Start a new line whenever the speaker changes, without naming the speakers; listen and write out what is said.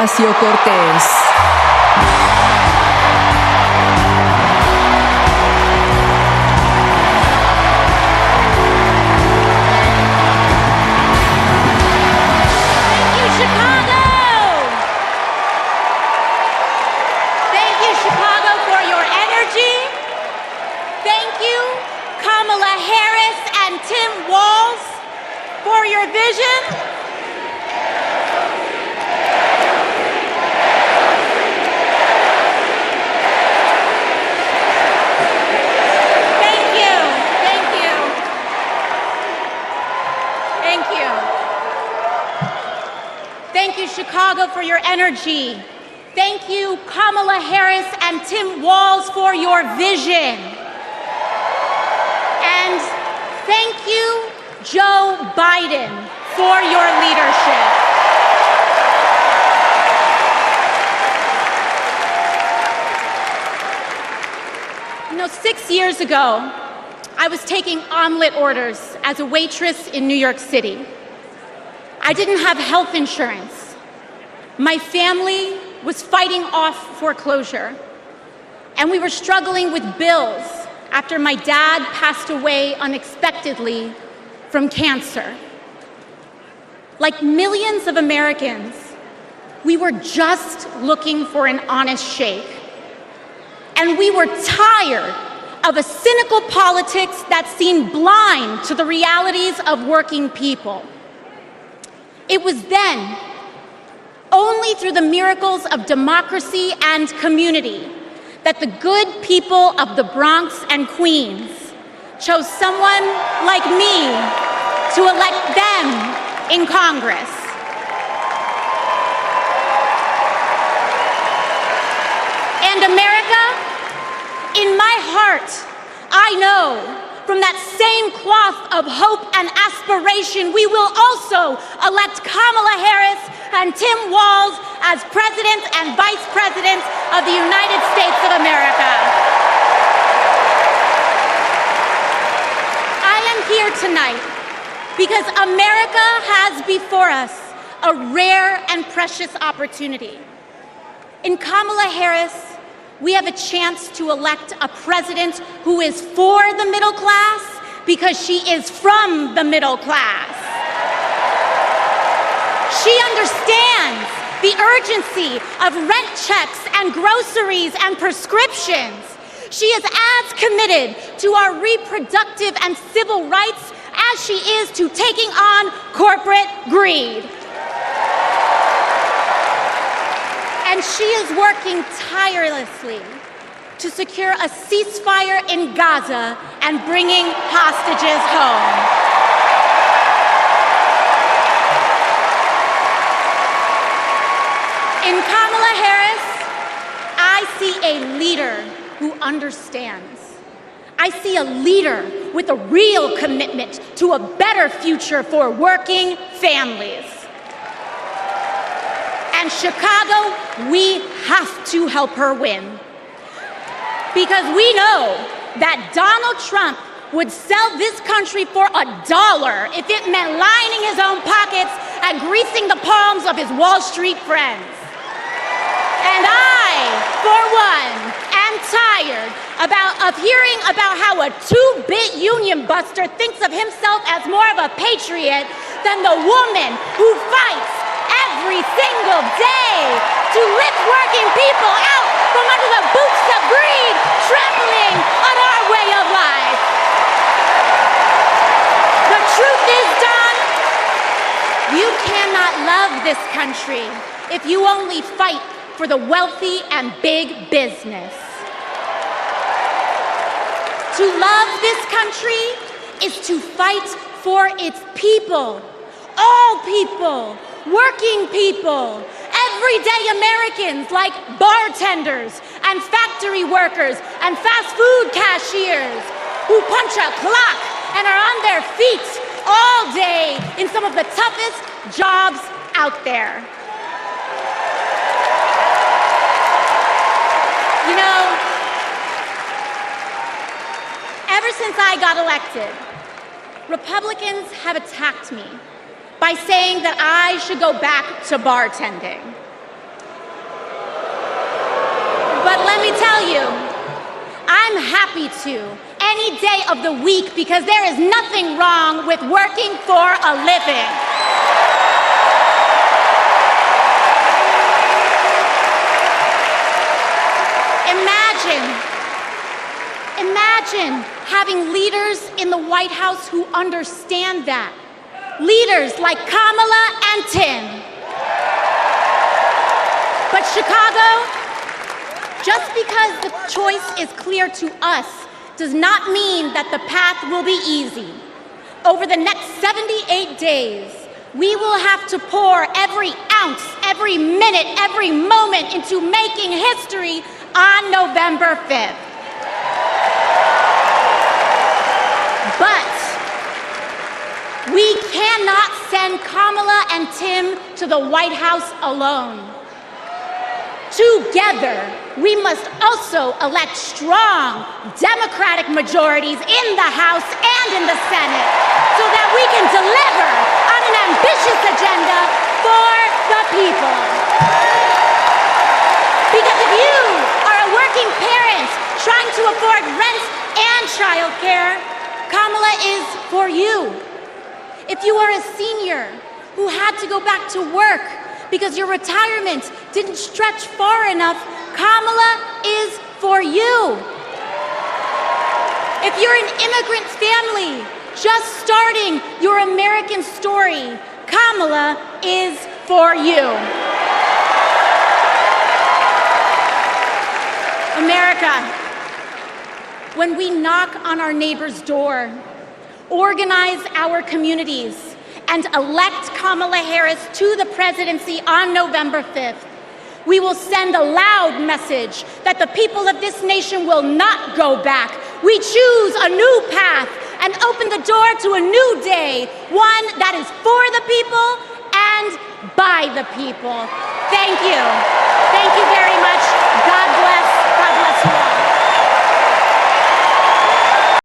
Ocasio-Cortez.
For your vision. Thank you. Thank you. Thank you. Thank you, Chicago, for your energy. Thank you, Kamala Harris and Tim Walz, for your vision. And thank you, Joe Biden, for your leadership. You know, 6 years ago, I was taking omelet orders as a waitress in New York City. I didn't have health insurance. My family was fighting off foreclosure, and we were struggling with bills after my dad passed away unexpectedly from cancer. Like millions of Americans, we were just looking for an honest shake. And we were tired of a cynical politics that seemed blind to the realities of working people. It was then, only through the miracles of democracy and community, that the good people of the Bronx and Queens chose someone like me to elect them in Congress. And America, in my heart, I know from that same cloth of hope and aspiration, we will also elect Kamala Harris and Tim Walz as President and Vice President of the United States of America. Here tonight because America has before us a rare and precious opportunity. In Kamala Harris, we have a chance to elect a president who is for the middle class because she is from the middle class. She understands the urgency of rent checks and groceries and prescriptions. She is as committed to our reproductive and civil rights as she is to taking on corporate greed. And she is working tirelessly to secure a ceasefire in Gaza and bringing hostages home. In Kamala Harris, I see a leader who understands. I see a leader with a real commitment to a better future for working families. And Chicago, we have to help her win. Because we know that Donald Trump would sell this country for $1 if it meant lining his own pockets and greasing the palms of his Wall Street friends. And I, for one, am tired of hearing about how a two-bit union buster thinks of himself as more of a patriot than the woman who fights every single day to lift working people out from under the boots of greed, trampling on our way of life. The truth is, Don, you cannot love this country if you only fight for the wealthy and big business. To love this country is to fight for its people, all people, working people, everyday Americans like bartenders and factory workers and fast food cashiers who punch a clock and are on their feet all day in some of the toughest jobs out there. You know, ever since I got elected, Republicans have attacked me by saying that I should go back to bartending. happy to any day of the week because there is nothing wrong with working for a living. Imagine having leaders in the White House who understand that. Leaders like Kamala and Tim. But Chicago, just because the choice is clear to us does not mean that the path will be easy. Over the next 78 days, we will have to pour every ounce, every minute, every moment into making history on November 5th. But we cannot send Kamala and Tim to the White House alone. Together, we must also elect strong Democratic majorities in the House and in the Senate so that we can deliver on an ambitious agenda for the people. Because if you are a working parent trying to afford rent and childcare, Kamala is for you. If you are a senior who had to go back to work because your retirement didn't stretch far enough, Kamala is for you. If you're an immigrant family just starting your American story, Kamala is for you. America, when we knock on our neighbor's door, organize our communities, and elect Kamala Harris to the presidency on November 5th, we will send a loud message that the people of this nation will not go back. We choose a new path and open the door to a new day, one that is for the people and by the people. Thank you.